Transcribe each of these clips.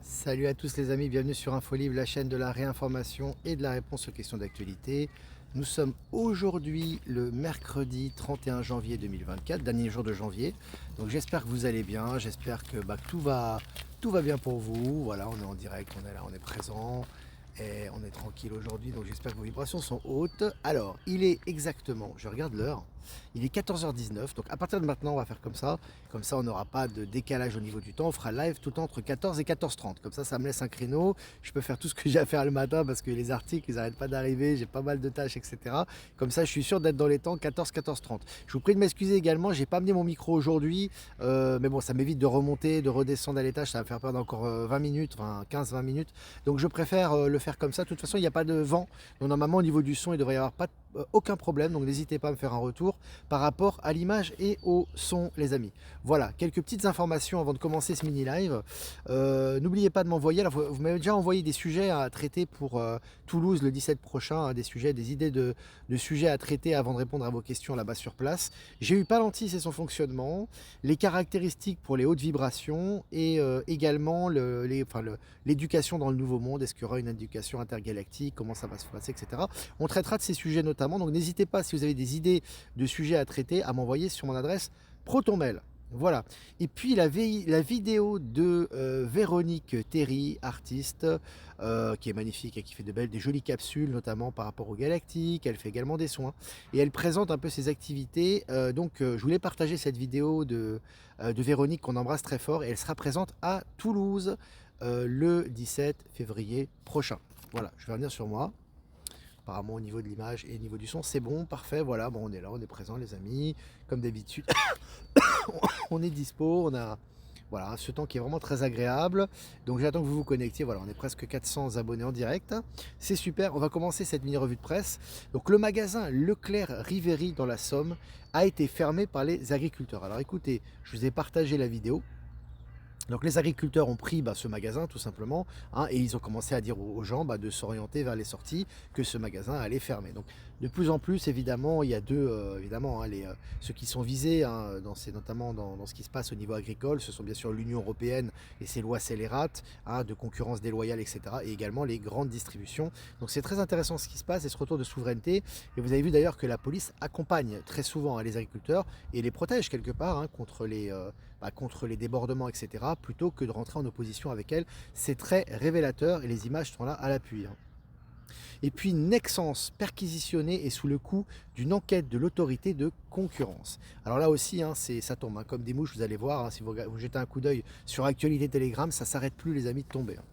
Salut à tous les amis, bienvenue sur InfoLive, la chaîne de la réinformation et de la réponse aux questions d'actualité. Nous sommes aujourd'hui le mercredi 31 janvier 2024, dernier jour de janvier. Donc j'espère que vous allez bien, j'espère que tout va bien pour vous. Voilà, on est en direct, on est là, on est présent. Et on est tranquille aujourd'hui, donc j'espère que vos vibrations sont hautes. Alors, il est exactement, je regarde l'heure, il est 14h19, donc à partir de maintenant, on va faire comme ça on n'aura pas de décalage au niveau du temps, on fera live tout entre 14 et 14h30, comme ça me laisse un créneau, je peux faire tout ce que j'ai à faire le matin, parce que les articles, ils n'arrêtent pas d'arriver, j'ai pas mal de tâches, etc. Comme ça, je suis sûr d'être dans les temps 14, 14h30. Je vous prie de m'excuser également, j'ai pas amené mon micro aujourd'hui, mais bon, ça m'évite de remonter, de redescendre à l'étage, ça va me faire perdre encore 20 minutes, enfin 15-20 minutes, donc je préfère le faire comme ça. De toute façon, il n'y a pas de vent. Donc normalement, au niveau du son, il ne devrait y avoir aucun problème. Donc n'hésitez pas à me faire un retour par rapport à l'image et au son, les amis. Voilà, quelques petites informations avant de commencer ce mini-live. N'oubliez pas de m'envoyer. Alors, vous m'avez déjà envoyé des sujets à traiter pour Toulouse le 17 prochain, hein, des idées de sujets à traiter avant de répondre à vos questions là-bas sur place. J'ai eu Palantis et son fonctionnement, les caractéristiques pour les hautes vibrations et également l'éducation dans le nouveau monde. Est-ce qu'il y aura une éducation intergalactique, comment ça va se passer, etc. On traitera de ces sujets notamment, donc n'hésitez pas, si vous avez des idées de sujets à traiter, à m'envoyer sur mon adresse ProtonMail. Voilà. Et puis la vidéo de Véronique Théry, artiste, qui est magnifique et qui fait des jolies capsules, notamment par rapport aux galactiques. Elle fait également des soins. Et elle présente un peu ses activités. Je voulais partager cette vidéo de Véronique qu'on embrasse très fort. Et elle sera présente à Toulouse le 17 février prochain. Voilà, je vais revenir sur moi. Apparemment au niveau de l'image et au niveau du son, c'est bon, parfait, voilà, bon on est là, on est présent les amis, comme d'habitude, on est dispo, on a voilà, ce temps qui est vraiment très agréable, donc j'attends que vous vous connectiez, voilà, on est presque 400 abonnés en direct, c'est super, on va commencer cette mini revue de presse. Donc le magasin Leclerc Riveri dans la Somme a été fermé par les agriculteurs. Alors écoutez, je vous ai partagé la vidéo. Donc les agriculteurs ont pris ce magasin tout simplement, hein, et ils ont commencé à dire aux gens de s'orienter vers les sorties, que ce magasin allait fermer. Donc de plus en plus, évidemment, il y a évidemment, hein, ceux qui sont visés, hein, notamment dans ce qui se passe au niveau agricole, ce sont bien sûr l'Union européenne et ses lois scélérates, hein, de concurrence déloyale, etc. Et également les grandes distributions. Donc c'est très intéressant ce qui se passe et ce retour de souveraineté. Et vous avez vu d'ailleurs que la police accompagne très souvent, hein, les agriculteurs et les protège quelque part, hein, contre les débordements, etc., plutôt que de rentrer en opposition avec elle. C'est très révélateur et les images sont là à l'appui, hein. Et puis Nexens perquisitionné et sous le coup d'une enquête de l'autorité de concurrence. Alors là aussi, hein, ça tombe, hein, comme des mouches, vous allez voir, hein, si vous jetez un coup d'œil sur Actualité Telegram, ça s'arrête plus les amis de tomber, hein.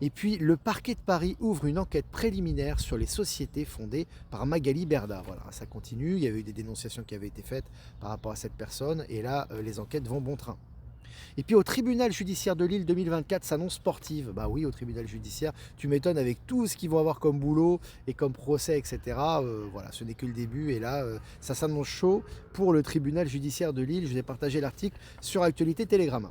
Et puis, le parquet de Paris ouvre une enquête préliminaire sur les sociétés fondées par Magali Berda. Voilà, ça continue. Il y avait eu des dénonciations qui avaient été faites par rapport à cette personne. Et là, les enquêtes vont bon train. Et puis au tribunal judiciaire de Lille 2024 s'annonce sportive. Bah oui, au tribunal judiciaire, tu m'étonnes avec tout ce qu'ils vont avoir comme boulot et comme procès, etc. Voilà, ce n'est que le début. Et là, ça s'annonce chaud pour le tribunal judiciaire de Lille. Je vous ai partagé l'article sur Actualité Telegram.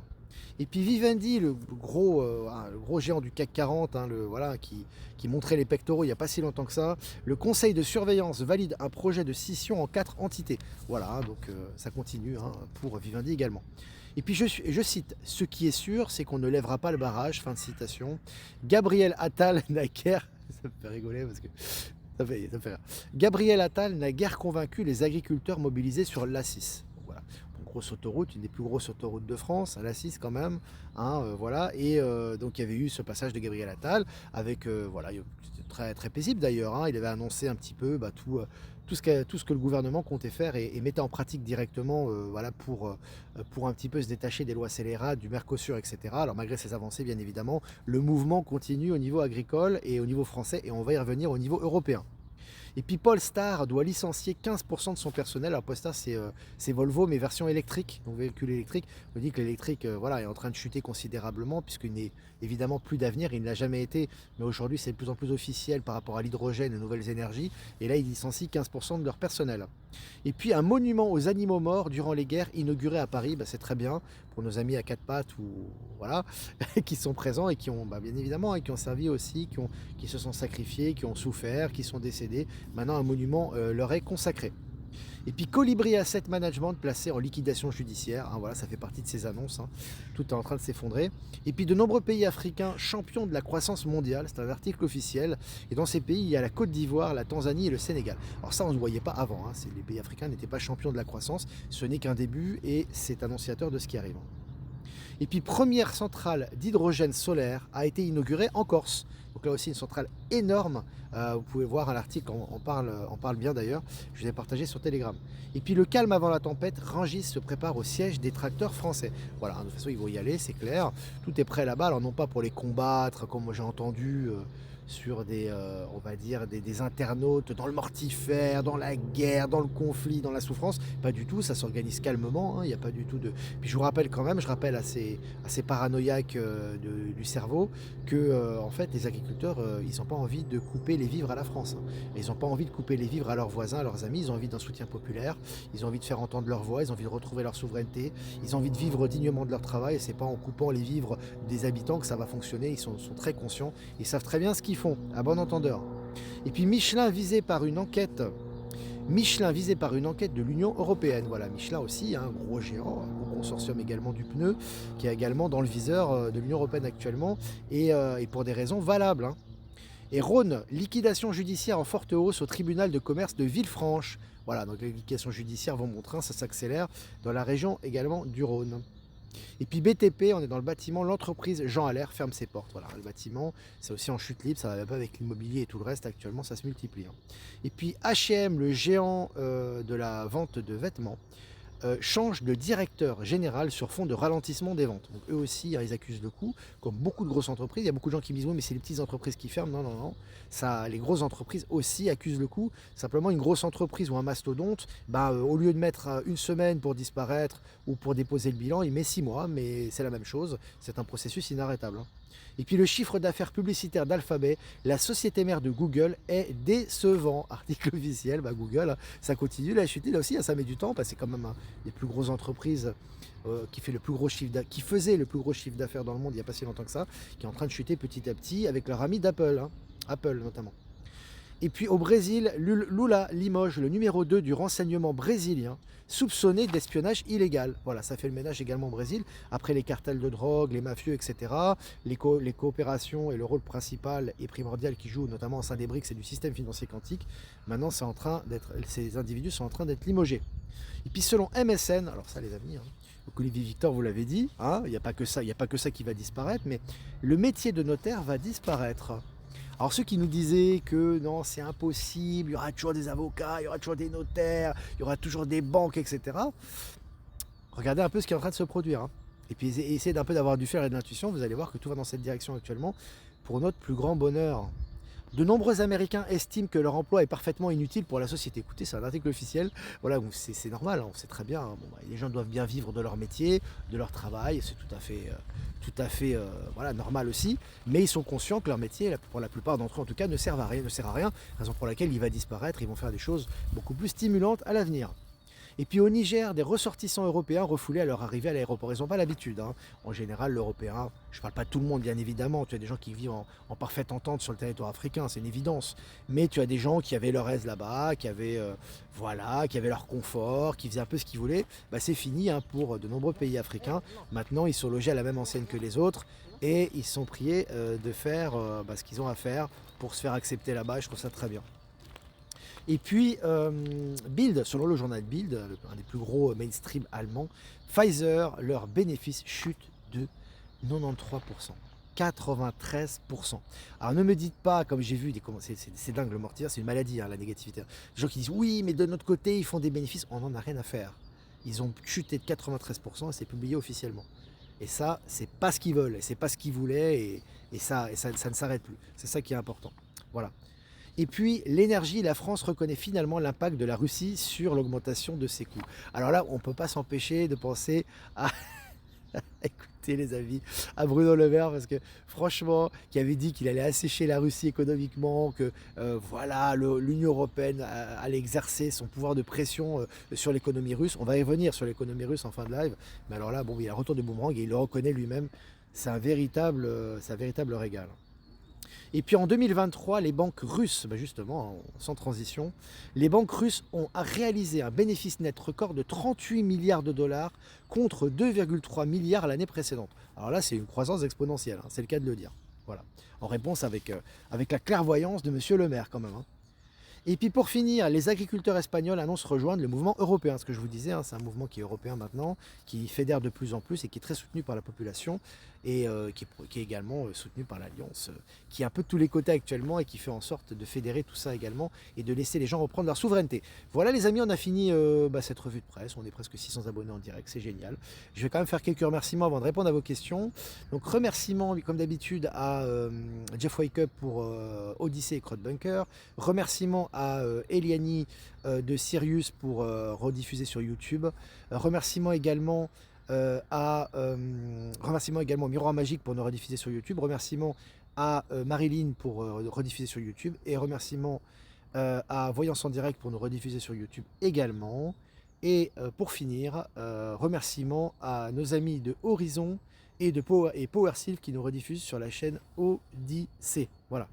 Et puis Vivendi, le gros géant du CAC 40, hein, voilà, qui montrait les pectoraux il n'y a pas si longtemps que ça, le conseil de surveillance valide un projet de scission en 4 entités. Voilà, hein, donc ça continue, hein, pour Vivendi également. Et puis je cite, ce qui est sûr, c'est qu'on ne lèvera pas le barrage, fin de citation. Gabriel Attal n'a guère, ça me fait rigoler parce que ça me fait rire. Gabriel Attal n'a guère convaincu les agriculteurs mobilisés sur l'A6. Voilà, grosse autoroute, une des plus grosses autoroutes de France, à l'A6 quand même, hein, voilà. Et donc il y avait eu ce passage de Gabriel Attal avec, voilà, c'était très, très paisible d'ailleurs, hein. Il avait annoncé un petit peu tout ce que le gouvernement comptait faire et mettait en pratique directement, voilà, pour un petit peu se détacher des lois scélérates, du Mercosur, etc. Alors malgré ces avancées, bien évidemment, le mouvement continue au niveau agricole et au niveau français, et on va y revenir au niveau européen. Et puis Polestar doit licencier 15% de son personnel. Alors Polestar, c'est Volvo, mais version électrique, donc véhicule électrique. On dit que l'électrique, voilà, est en train de chuter considérablement, puisqu'il n'est évidemment plus d'avenir, il ne l'a jamais été, mais aujourd'hui c'est de plus en plus officiel par rapport à l'hydrogène et aux nouvelles énergies. Et là, ils licencient 15% de leur personnel. Et puis un monument aux animaux morts durant les guerres inauguré à Paris, c'est très bien pour nos amis à quatre pattes ou voilà, qui sont présents et qui ont, bien évidemment, et qui ont servi aussi, qui se sont sacrifiés, qui ont souffert, qui sont décédés. Maintenant, un monument leur est consacré. Et puis Colibri Asset Management placé en liquidation judiciaire, hein, voilà, ça fait partie de ces annonces, hein. Tout est en train de s'effondrer. Et puis de nombreux pays africains champions de la croissance mondiale, c'est un article officiel. Et dans ces pays, il y a la Côte d'Ivoire, la Tanzanie et le Sénégal. Alors ça, on ne voyait pas avant, hein. Les pays africains n'étaient pas champions de la croissance, ce n'est qu'un début et c'est annonciateur de ce qui arrive. Et puis première centrale d'hydrogène solaire a été inaugurée en Corse. Donc là aussi une centrale énorme. Vous pouvez voir l'article, on parle bien d'ailleurs. Je vous ai partagé sur Telegram. Et puis le calme avant la tempête, Rungis se prépare au siège des tracteurs français. Voilà, de toute façon ils vont y aller, c'est clair. Tout est prêt là-bas, alors non pas pour les combattre, comme j'ai entendu sur on va dire, des internautes dans le mortifère, dans la guerre, dans le conflit, dans la souffrance. Pas du tout, ça s'organise calmement, hein, il n'y a pas du tout de... Puis je vous rappelle quand même, je rappelle à ces paranoïaques du cerveau que en fait les agriculteurs, ils n'ont pas envie de couper les vivres à la France, hein. Ils n'ont pas envie de couper les vivres à leurs voisins, à leurs amis, ils ont envie d'un soutien populaire, ils ont envie de faire entendre leur voix, ils ont envie de retrouver leur souveraineté, ils ont envie de vivre dignement de leur travail, et c'est pas en coupant les vivres des habitants que ça va fonctionner, ils sont très conscients, ils savent très bien ce qu'ils font, à bon entendeur. Et puis Michelin visé par une enquête de l'Union européenne. Voilà, Michelin aussi, un gros géant, un gros consortium également du pneu, qui est également dans le viseur de l'Union européenne actuellement, et pour des raisons valables, hein. Et Rhône, liquidation judiciaire en forte hausse au tribunal de commerce de Villefranche. Voilà, donc les liquidations judiciaires vont bon train, ça s'accélère dans la région également du Rhône. Et puis BTP, on est dans le bâtiment, l'entreprise Jean Allaire ferme ses portes. Voilà, le bâtiment, c'est aussi en chute libre, ça ne va pas avec l'immobilier et tout le reste, actuellement ça se multiplie, hein. Et puis H&M, le géant de la vente de vêtements, change de directeur général sur fond de ralentissement des ventes. Donc eux aussi, hein, ils accusent le coup, comme beaucoup de grosses entreprises. Il y a beaucoup de gens qui me disent oui, mais c'est les petites entreprises qui ferment. Non, non, non. Ça, les grosses entreprises aussi accusent le coup. Simplement, une grosse entreprise ou un mastodonte, au lieu de mettre une semaine pour disparaître ou pour déposer le bilan, il met 6 mois, mais c'est la même chose. C'est un processus inarrêtable, hein. Et puis le chiffre d'affaires publicitaire d'Alphabet, la société mère de Google, est décevant. Article officiel, Google, ça continue la chute. Là aussi, ça met du temps parce que c'est quand même des plus grosses entreprises qui faisait le plus gros chiffre d'affaires dans le monde il n'y a pas si longtemps que ça, qui est en train de chuter petit à petit avec leur ami d'Apple, hein, Apple notamment. Et puis au Brésil, Lula limoge le numéro 2 du renseignement brésilien, soupçonné d'espionnage illégal. Voilà, ça fait le ménage également au Brésil. Après les cartels de drogue, les mafieux, etc., les coopérations et le rôle principal et primordial qui jouent notamment au sein des BRICS et du système financier quantique, maintenant ces individus sont en train d'être limogés. Et puis selon MSN, alors ça les amis, hein, donc Olivier Victor vous l'avez dit, hein, il n'y a pas que ça qui va disparaître, mais le métier de notaire va disparaître. Alors ceux qui nous disaient que non, c'est impossible, il y aura toujours des avocats, il y aura toujours des notaires, il y aura toujours des banques, etc. Regardez un peu ce qui est en train de se produire, hein. Et puis essayez d'un peu d'avoir du fer et de l'intuition, vous allez voir que tout va dans cette direction actuellement, pour notre plus grand bonheur. De nombreux Américains estiment que leur emploi est parfaitement inutile pour la société. Écoutez, c'est un article officiel, voilà, c'est normal, hein, on sait très bien, hein. Les gens doivent bien vivre de leur métier, de leur travail, c'est tout à fait voilà, normal aussi, mais ils sont conscients que leur métier, pour la plupart d'entre eux en tout cas, ne sert à rien, raison pour laquelle il va disparaître, ils vont faire des choses beaucoup plus stimulantes à l'avenir. Et puis au Niger, des ressortissants européens refoulés à leur arrivée à l'aéroport. Ils n'ont pas l'habitude, hein. En général, l'Européen, je ne parle pas de tout le monde bien évidemment, tu as des gens qui vivent en parfaite entente sur le territoire africain, c'est une évidence. Mais tu as des gens qui avaient leur aise là-bas, qui avaient leur confort, qui faisaient un peu ce qu'ils voulaient. C'est fini, hein, pour de nombreux pays africains. Maintenant, ils sont logés à la même enseigne que les autres et ils sont priés de faire ce qu'ils ont à faire pour se faire accepter là-bas. Et je trouve ça très bien. Et puis, Bild, selon le journal Bild, un des plus gros mainstream allemands, Pfizer, leurs bénéfices chutent de 93%. 93%. Alors ne me dites pas, comme j'ai vu, c'est dingue le mortier, c'est une maladie, hein, la négativité. Des gens qui disent oui, mais de notre côté, ils font des bénéfices, on n'en a rien à faire. Ils ont chuté de 93% et c'est publié officiellement. Et ça, c'est pas ce qu'ils veulent, et c'est pas ce qu'ils voulaient, et ça ne s'arrête plus. C'est ça qui est important. Voilà. Et puis l'énergie, la France reconnaît finalement l'impact de la Russie sur l'augmentation de ses coûts. Alors là, on ne peut pas s'empêcher de penser à, écoutez les amis, à Bruno Le Maire, parce que franchement, qui avait dit qu'il allait assécher la Russie économiquement, que l'Union européenne allait exercer son pouvoir de pression sur l'économie russe. On va y revenir sur l'économie russe en fin de live, mais alors là, il y a un retour de boomerang et il le reconnaît lui-même, c'est un véritable régal. Et puis en 2023, les banques russes, bah justement, sans transition, les banques russes ont réalisé un bénéfice net record de 38 milliards de dollars contre 2,3 milliards l'année précédente. Alors là, c'est une croissance exponentielle, hein, c'est le cas de le dire. Voilà. En réponse avec la clairvoyance de Monsieur le Maire quand même, hein. Et puis pour finir, les agriculteurs espagnols annoncent rejoindre le mouvement européen. Ce que je vous disais, hein, c'est un mouvement qui est européen maintenant, qui fédère de plus en plus et qui est très soutenu par la population et qui est également soutenu par l'Alliance, qui est un peu de tous les côtés actuellement et qui fait en sorte de fédérer tout ça également et de laisser les gens reprendre leur souveraineté. Voilà les amis, on a fini cette revue de presse. On est presque 600 abonnés en direct, c'est génial. Je vais quand même faire quelques remerciements avant de répondre à vos questions. Donc remerciements comme d'habitude à Jeff Wake Up pour Odyssey et Crowdbunker. Remerciements à Eliani de Sirius pour rediffuser sur YouTube. Remerciements également remerciements également au Miroir Magique pour nous rediffuser sur YouTube. Remerciements à Marilyn pour rediffuser sur YouTube. Et remerciements à Voyance en direct pour nous rediffuser sur YouTube également. Et pour finir, remerciements à nos amis de Horizon et de Power Sylve qui nous rediffusent sur la chaîne Odyssey. Voilà.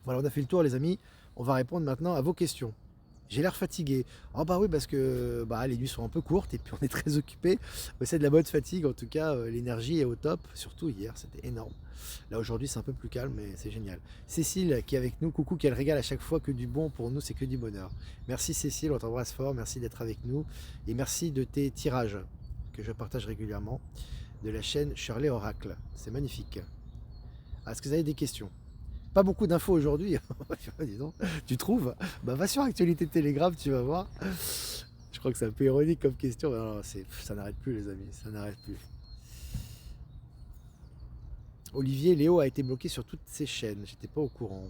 Voilà, on a fait le tour les amis. On va répondre maintenant à vos questions. J'ai l'air fatigué. Ah bah oui, parce que les nuits sont un peu courtes et puis on est très occupé. C'est de la bonne fatigue, en tout cas, l'énergie est au top. Surtout hier, c'était énorme. Là aujourd'hui, c'est un peu plus calme, mais c'est génial. Cécile qui est avec nous, coucou, qu'elle régale à chaque fois que du bon pour nous, c'est que du bonheur. Merci Cécile, on t'embrasse fort, merci d'être avec nous. Et merci de tes tirages que je partage régulièrement de la chaîne Shirley Oracle. C'est magnifique. Est-ce que vous avez des questions? Pas beaucoup d'infos aujourd'hui, dis donc, tu trouves? Va sur Actualité Télégramme, tu vas voir. Je crois que c'est un peu ironique comme question. Non, ça n'arrête plus les amis, ça n'arrête plus. Olivier, Léo a été bloqué sur toutes ses chaînes, j'étais pas au courant.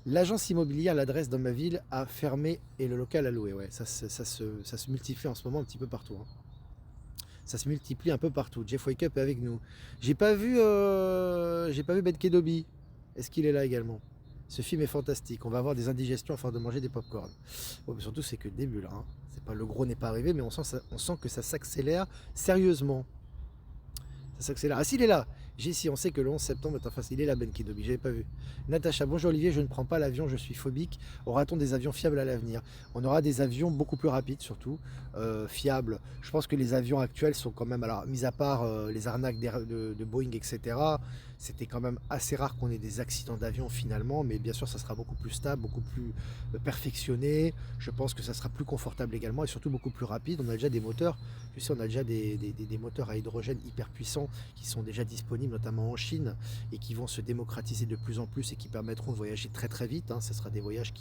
L'agence immobilière, l'adresse dans ma ville a fermé et le local a loué. Ouais, ça se multiplie en ce moment un petit peu partout, hein. Ça se multiplie un peu partout. Jeff Wake Up est avec nous. J'ai pas vu Ben Kedobi. Est-ce qu'il est là également? Ce film est fantastique. On va avoir des indigestions à force de manger des pop-corn. Bon, mais surtout, c'est que le début là, hein. C'est pas, le gros n'est pas arrivé, mais on sent que ça s'accélère sérieusement. Ça s'accélère. Ah, s'il est là! Jessie, on sait que le 11 septembre est en face. Il est là, Ben Kidobi, j'avais pas vu. Natacha, bonjour Olivier, je ne prends pas l'avion, je suis phobique. Aura-t-on des avions fiables à l'avenir? On aura des avions beaucoup plus rapides, surtout, fiables. Je pense que les avions actuels sont quand même, alors, mis à part les arnaques de Boeing, etc., c'était quand même assez rare qu'on ait des accidents d'avion finalement, mais bien sûr, ça sera beaucoup plus stable, beaucoup plus perfectionné. Je pense que ça sera plus confortable également et surtout beaucoup plus rapide. On a déjà des moteurs, tu sais, on a déjà des moteurs à hydrogène hyper puissants qui sont déjà disponibles, notamment en Chine, et qui vont se démocratiser de plus en plus et qui permettront de voyager très très vite, hein. Ce sera des voyages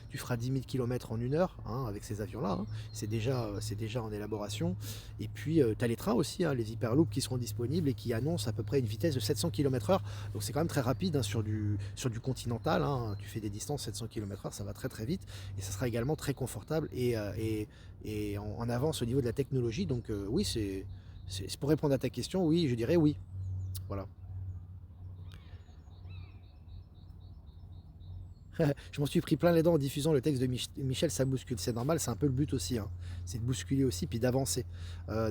tu feras 10 000 km en 1 heure, hein, avec ces avions-là, hein. C'est déjà en élaboration. Et puis, tu as les trains aussi, hein, les Hyperloop qui seront disponibles et qui annoncent à peu près une vitesse de 700 km/h. Donc c'est quand même très rapide, hein, sur du continental, hein. Tu fais des distances 700 km/h, ça va très très vite. Et ça sera également très confortable et en avance au niveau de la technologie. Donc oui, c'est pour répondre à ta question, oui, je dirais oui. Voilà. Je m'en suis pris plein les dents en diffusant le texte de Michel, ça bouscule. C'est normal, c'est un peu le but aussi, hein. C'est de bousculer aussi, puis d'avancer.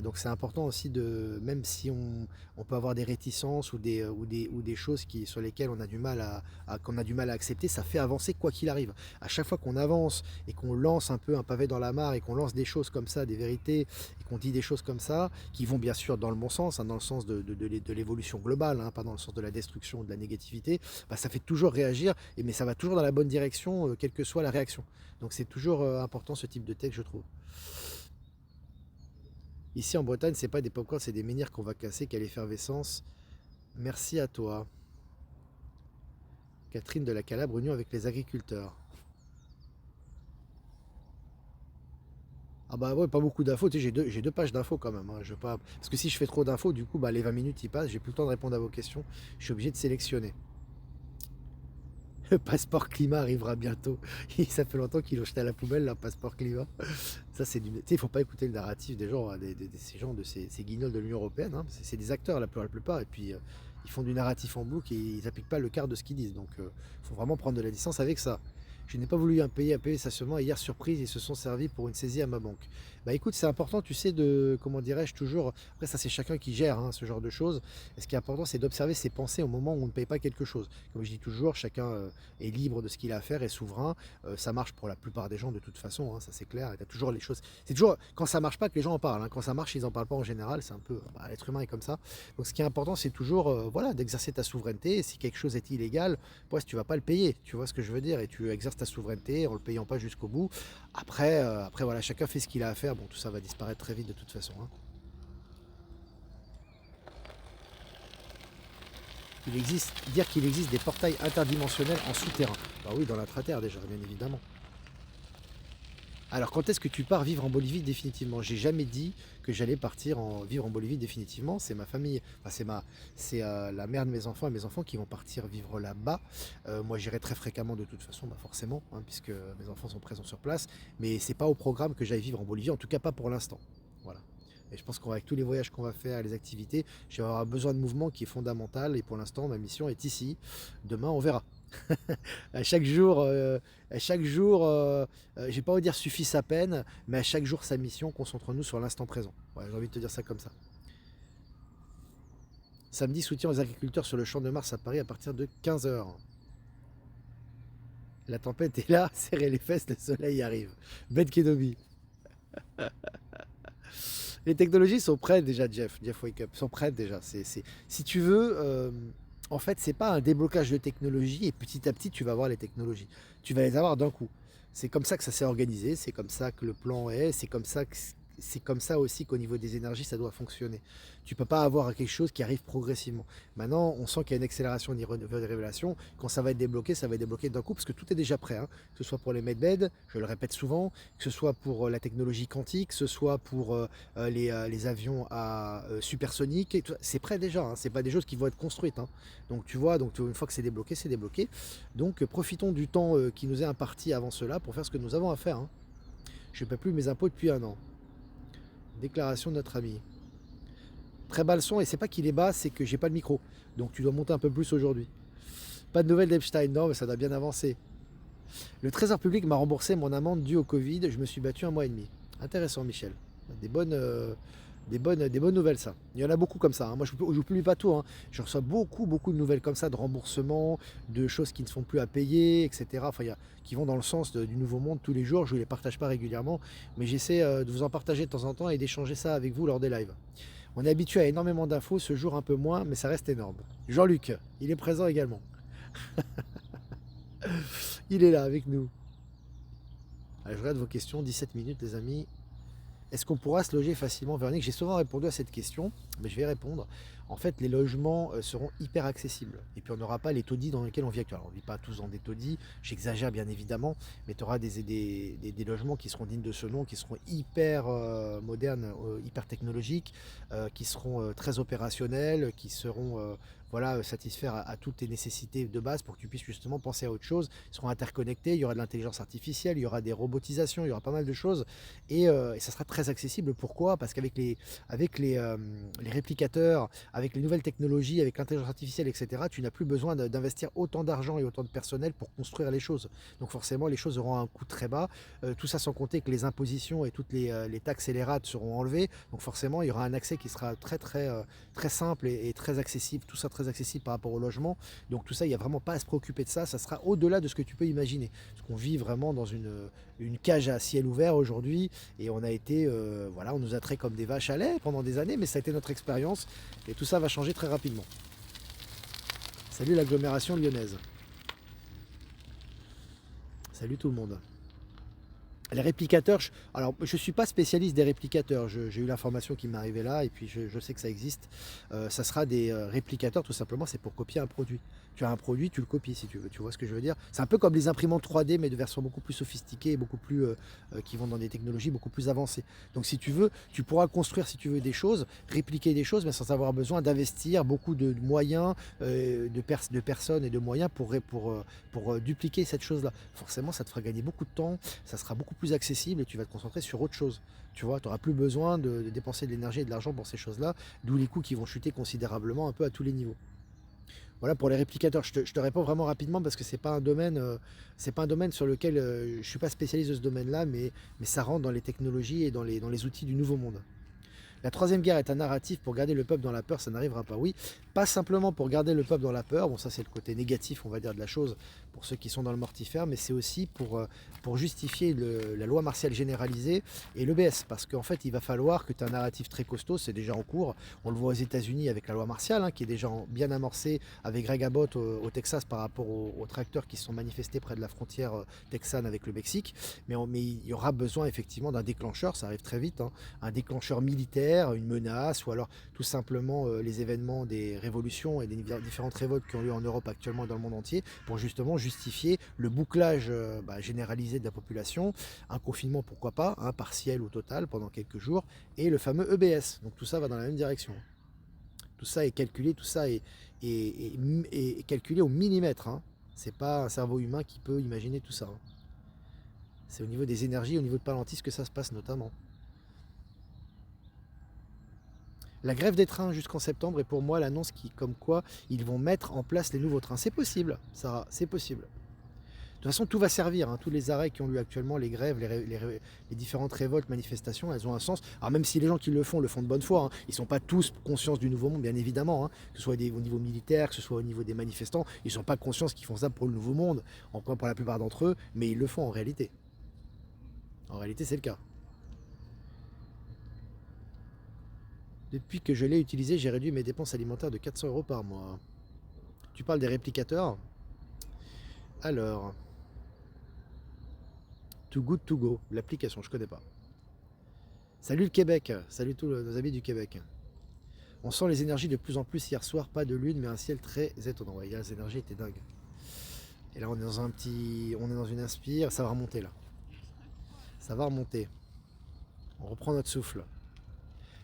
Donc c'est important aussi même si on peut avoir des réticences ou des choses sur lesquelles on a du mal qu'on a du mal à accepter, ça fait avancer quoi qu'il arrive. À chaque fois qu'on avance et qu'on lance un peu un pavé dans la mare et qu'on lance des choses comme ça, des vérités, et qu'on dit des choses comme ça, qui vont bien sûr dans le bon sens, hein, dans le sens de l'évolution globale, hein, pas dans le sens de la destruction ou de la négativité, ça fait toujours réagir, mais ça va toujours dans la bonne direction, quelle que soit la réaction. Donc c'est toujours important ce type de texte, je trouve. Ici en Bretagne, c'est pas des pop-corn, c'est des menhirs qu'on va casser. Quelle effervescence. Merci à toi. Catherine de la Calabre, union avec les agriculteurs. Ah bah ouais, pas beaucoup d'infos. Tu sais, j'ai deux pages d'infos quand même, hein. Parce que si je fais trop d'infos, du coup, les 20 minutes ils passent, j'ai plus le temps de répondre à vos questions. Je suis obligé de sélectionner. Le passeport climat arrivera bientôt. Ça fait longtemps qu'ils l'ont jeté à la poubelle, leur passeport climat. Ça, c'est du. Tu sais, il ne faut pas écouter le narratif des gens, ces gens, ces guignols de l'Union Européenne, hein. C'est des acteurs la plupart. Et puis, ils font du narratif en boucle et ils n'appliquent pas le quart de ce qu'ils disent. Donc, il faut vraiment prendre de la distance avec ça. Je n'ai pas voulu payer stationnement et hier, surprise, ils se sont servis pour une saisie à ma banque. Bah écoute, c'est important, tu sais, de, comment dirais-je, toujours, après ça c'est chacun qui gère hein, ce genre de choses. Et ce qui est important, c'est d'observer ses pensées au moment où on ne paye pas quelque chose. Comme je dis toujours, chacun est libre de ce qu'il a à faire, est souverain. Ça marche pour la plupart des gens de toute façon, hein, ça c'est clair. Et t'as toujours les choses. C'est toujours quand ça marche pas que les gens en parlent, hein. Quand ça marche, ils en parlent pas en général. C'est un peu, bah, l'être humain est comme ça. Donc ce qui est important, c'est toujours, voilà, d'exercer ta souveraineté. Et si quelque chose est illégal, ouais, si tu vas pas le payer, tu vois ce que je veux dire, et tu exerces ta souveraineté en le payant pas jusqu'au bout. Après voilà, chacun fait ce qu'il a à faire. Bon, tout ça va disparaître très vite de toute façon, hein. Dire qu'il existe des portails interdimensionnels en souterrain. Bah oui, dans l'intraterre déjà, bien évidemment. Alors, quand est-ce que tu pars vivre en Bolivie définitivement? J'ai jamais dit que j'allais vivre en Bolivie définitivement. C'est ma famille, enfin, c'est la mère de mes enfants et mes enfants qui vont partir vivre là-bas. Moi, j'irai très fréquemment de toute façon, bah forcément, hein, puisque mes enfants sont présents sur place. Mais c'est pas au programme que j'aille vivre en Bolivie, en tout cas pas pour l'instant. Voilà. Et je pense qu'avec tous les voyages qu'on va faire, les activités, je vais avoir besoin de mouvement qui est fondamental. Et pour l'instant, ma mission est ici. Demain, on verra. À chaque jour, j'ai pas envie de dire suffit sa peine, mais à chaque jour sa mission, concentrons-nous sur l'instant présent. Ouais, j'ai envie de te dire ça comme ça. Samedi, soutien aux agriculteurs sur le champ de Mars à Paris à partir de 15 heures. La tempête est là, serrez les fesses, le soleil arrive. Ben Kenobi. Les technologies sont prêtes déjà, Jeff Wake Up, sont prêtes déjà. Si tu veux, en fait, c'est pas un déblocage de technologie et petit à petit, tu vas avoir les technologies. Tu vas les avoir d'un coup. C'est comme ça que ça s'est organisé, c'est comme ça que le plan est, c'est comme ça aussi qu'au niveau des énergies, ça doit fonctionner. Tu peux pas avoir quelque chose qui arrive progressivement. Maintenant, on sent qu'il y a une accélération des révélations. Quand ça va être débloqué d'un coup parce que tout est déjà prêt, hein. Que ce soit pour les medbeds, je le répète souvent, que ce soit pour la technologie quantique, que ce soit pour les avions à supersoniques, c'est prêt déjà, hein. C'est pas des choses qui vont être construites, hein. Donc tu vois, donc une fois que c'est débloqué, c'est débloqué. Donc profitons du temps qui nous est imparti avant cela pour faire ce que nous avons à faire, hein. Je ne paie plus mes impôts depuis un an. Déclaration de notre ami. Très bas le son, et c'est pas qu'il est bas, c'est que j'ai pas le micro. Donc tu dois monter un peu plus aujourd'hui. Pas de nouvelles d'Epstein, non, mais ça doit bien avancer. Le Trésor public m'a remboursé mon amende due au Covid, je me suis battu un mois et demi. Intéressant, Michel. Des bonnes, des bonnes nouvelles, ça. Il y en a beaucoup comme ça, hein. Moi, je ne publie pas tout, hein. Je reçois beaucoup de nouvelles comme ça, de remboursements, de choses qui ne sont plus à payer, etc. Enfin, qui vont dans le sens du nouveau monde tous les jours. Je ne les partage pas régulièrement, mais j'essaie de vous en partager de temps en temps et d'échanger ça avec vous lors des lives. On est habitué à énormément d'infos, ce jour un peu moins, mais ça reste énorme. Jean-Luc, il est présent également. Il est là avec nous. Allez, je regarde vos questions, 17 minutes les amis. Est-ce qu'on pourra se loger facilement, Véronique? J'ai souvent répondu à cette question, mais je vais répondre. En fait, les logements seront hyper accessibles. Et puis, on n'aura pas les taudis dans lesquels on vit actuellement. Alors, on ne vit pas tous dans des taudis, j'exagère bien évidemment, mais tu auras des logements qui seront dignes de ce nom, qui seront hyper modernes, hyper technologiques, qui seront très opérationnels, qui seront voilà, satisfaire à toutes tes nécessités de base pour que tu puisses justement penser à autre chose. Ils seront interconnectés, il y aura de l'intelligence artificielle, il y aura des robotisations, il y aura pas mal de choses. Et ça sera très accessible. Pourquoi? Parce qu'avec les réplicateurs, avec les nouvelles technologies, avec l'intelligence artificielle, etc., tu n'as plus besoin d'investir autant d'argent et autant de personnel pour construire les choses. Donc forcément, les choses auront un coût très bas. Tout ça sans compter que les impositions et toutes les taxes et les rates seront enlevées. Donc forcément, il y aura un accès qui sera très simple et très accessible. Tout ça très accessible par rapport au logement. Donc tout ça, il n'y a vraiment pas à se préoccuper de ça. Ça sera au-delà de ce que tu peux imaginer. Parce qu'on vit vraiment dans une cage à ciel ouvert aujourd'hui et on a été, voilà, on nous a traités comme des vaches à lait pendant des années, mais ça a été notre expérience et tout ça va changer très rapidement. Salut l'agglomération lyonnaise. Salut tout le monde. Les réplicateurs, alors je ne suis pas spécialiste des réplicateurs, j'ai eu l'information qui m'est arrivée là et puis je sais que ça existe. Ça sera des réplicateurs, tout simplement, c'est pour copier un produit. Tu as un produit, tu le copies si tu veux, tu vois ce que je veux dire. C'est un peu comme les imprimantes 3D mais de version beaucoup plus sophistiquée et beaucoup plus qui vont dans des technologies beaucoup plus avancées. Donc si tu veux, tu pourras construire si tu veux des choses, répliquer des choses mais sans avoir besoin d'investir beaucoup de moyens, de personnes et de moyens pour dupliquer cette chose-là. Forcément ça te fera gagner beaucoup de temps, ça sera beaucoup plus accessible et tu vas te concentrer sur autre chose. Tu vois, tu n'auras plus besoin de dépenser de l'énergie et de l'argent pour ces choses-là, d'où les coûts qui vont chuter considérablement un peu à tous les niveaux. Voilà pour les réplicateurs. Je te réponds vraiment rapidement parce que c'est pas un domaine sur lequel je suis pas spécialiste de ce domaine-là, mais ça rentre dans les technologies et dans les outils du nouveau monde. La troisième guerre est un narratif pour garder le peuple dans la peur, ça n'arrivera pas. Oui, pas simplement pour garder le peuple dans la peur, bon ça c'est le côté négatif on va dire de la chose pour ceux qui sont dans le mortifère, mais c'est aussi pour justifier la loi martiale généralisée et l'EBS, parce qu'en fait il va falloir que tu aies un narratif très costaud, c'est déjà en cours, on le voit aux États-Unis avec la loi martiale, hein, qui est déjà bien amorcée avec Greg Abbott au Texas par rapport aux tracteurs qui se sont manifestés près de la frontière texane avec le Mexique, mais il y aura besoin effectivement d'un déclencheur, ça arrive très vite, hein, un déclencheur militaire, une menace, ou alors tout simplement les événements des révolutions et des différentes révoltes qui ont lieu en Europe actuellement et dans le monde entier, pour justement justifier le bouclage généralisé de la population, un confinement pourquoi pas, un partiel ou total pendant quelques jours, et le fameux EBS. Donc tout ça va dans la même direction. Tout ça est calculé, tout ça est calculé au millimètre. Hein. C'est pas un cerveau humain qui peut imaginer tout ça. Hein. C'est au niveau des énergies, au niveau de Palantis que ça se passe notamment. La grève des trains jusqu'en septembre est pour moi l'annonce comme quoi ils vont mettre en place les nouveaux trains. C'est possible, Sarah, c'est possible. De toute façon, tout va servir. Hein. Tous les arrêts qui ont lieu actuellement, les grèves, les différentes révoltes, manifestations, elles ont un sens. Alors même si les gens qui le font de bonne foi, hein, ils ne sont pas tous conscients du nouveau monde, bien évidemment, hein, que ce soit au niveau militaire, que ce soit au niveau des manifestants, ils ne sont pas conscients qu'ils font ça pour le nouveau monde, encore pour la plupart d'entre eux, mais ils le font en réalité. En réalité, c'est le cas. Depuis que je l'ai utilisé, j'ai réduit mes dépenses alimentaires de 400 € par mois. Tu parles des réplicateurs? Alors, Too Good To Go, l'application, je connais pas. Salut le Québec, salut tous nos amis du Québec. On sent les énergies de plus en plus hier soir, pas de lune, mais un ciel très étonnant. Ouais, hier, les énergies étaient dingues. Et là, on est dans une inspire, ça va remonter là. Ça va remonter. On reprend notre souffle.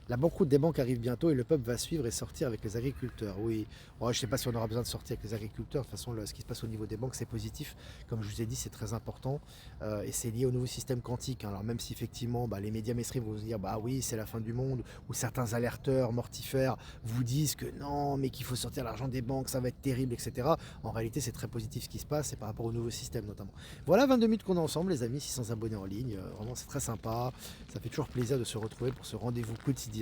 La banqueroute des banques arrive bientôt et le peuple va suivre et sortir avec les agriculteurs. Oui, je ne sais pas si on aura besoin de sortir avec les agriculteurs. De toute façon, ce qui se passe au niveau des banques, c'est positif. Comme je vous ai dit, c'est très important. Et c'est lié au nouveau système quantique. Hein. Alors même si effectivement, les médias mainstream vont vous dire, bah oui, c'est la fin du monde, ou certains alerteurs mortifères vous disent que non, mais qu'il faut sortir l'argent des banques, ça va être terrible, etc. En réalité, c'est très positif ce qui se passe, c'est par rapport au nouveau système notamment. Voilà, 22 minutes qu'on est ensemble, les amis, 600 abonnés en ligne. Vraiment, c'est très sympa. Ça fait toujours plaisir de se retrouver pour ce rendez-vous quotidien.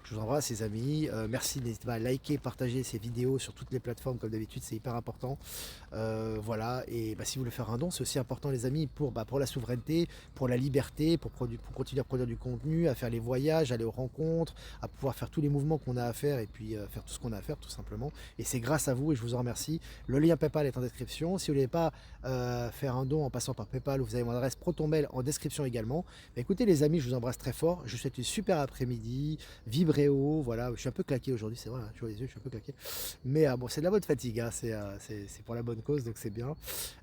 Je vous embrasse les amis, merci, n'hésitez pas à liker, partager ces vidéos sur toutes les plateformes comme d'habitude, c'est hyper important. Voilà, et si vous voulez faire un don, c'est aussi important les amis pour la souveraineté, pour la liberté, pour continuer à produire du contenu, à faire les voyages, aller aux rencontres, à pouvoir faire tous les mouvements qu'on a à faire et puis faire tout ce qu'on a à faire tout simplement. Et c'est grâce à vous et je vous en remercie. Le lien PayPal est en description. Si vous ne voulez pas faire un don en passant par PayPal, vous avez mon adresse ProtonMail en description également. Écoutez les amis, je vous embrasse très fort. Je vous souhaite une super après-midi. Vibrez haut, voilà. Je suis un peu claqué aujourd'hui, c'est vrai. Hein, tu vois les yeux, je suis un peu claqué. Mais bon, c'est de la bonne fatigue. Hein, c'est pour la bonne cause, donc c'est bien.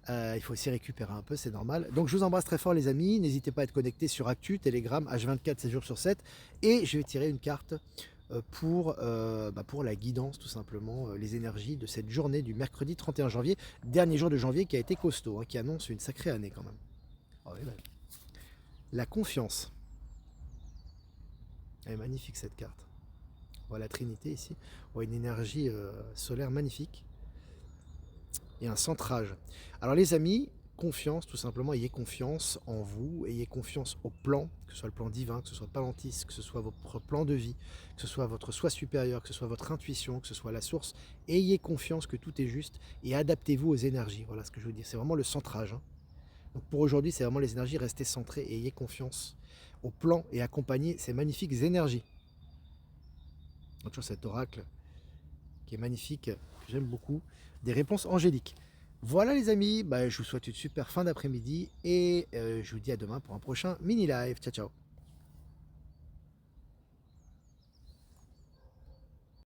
Il faut aussi récupérer un peu, c'est normal. Donc je vous embrasse très fort les amis. N'hésitez pas à être connectés sur Actu, Telegram, H24, 7 jours sur 7. Et je vais tirer une carte pour la guidance tout simplement, les énergies de cette journée du mercredi 31 janvier, dernier jour de janvier qui a été costaud, hein, qui annonce une sacrée année quand même. Oh, oui, la confiance. Elle est magnifique cette carte. On voit la Trinité ici. On voit une énergie solaire magnifique. Et un centrage. Alors les amis, confiance tout simplement, ayez confiance en vous, ayez confiance au plan, que ce soit le plan divin, que ce soit Palantis, que ce soit votre plan de vie, que ce soit votre soi supérieur, que ce soit votre intuition, que ce soit la source, ayez confiance que tout est juste et adaptez-vous aux énergies. Voilà ce que je veux dire, c'est vraiment le centrage. Hein. Donc pour aujourd'hui, c'est vraiment les énergies, restez centrés et ayez confiance au plan et accompagnez ces magnifiques énergies. Donc toujours cet oracle qui est magnifique, que j'aime beaucoup, des réponses angéliques. Voilà les amis, je vous souhaite une super fin d'après-midi et je vous dis à demain pour un prochain mini live. Ciao ciao.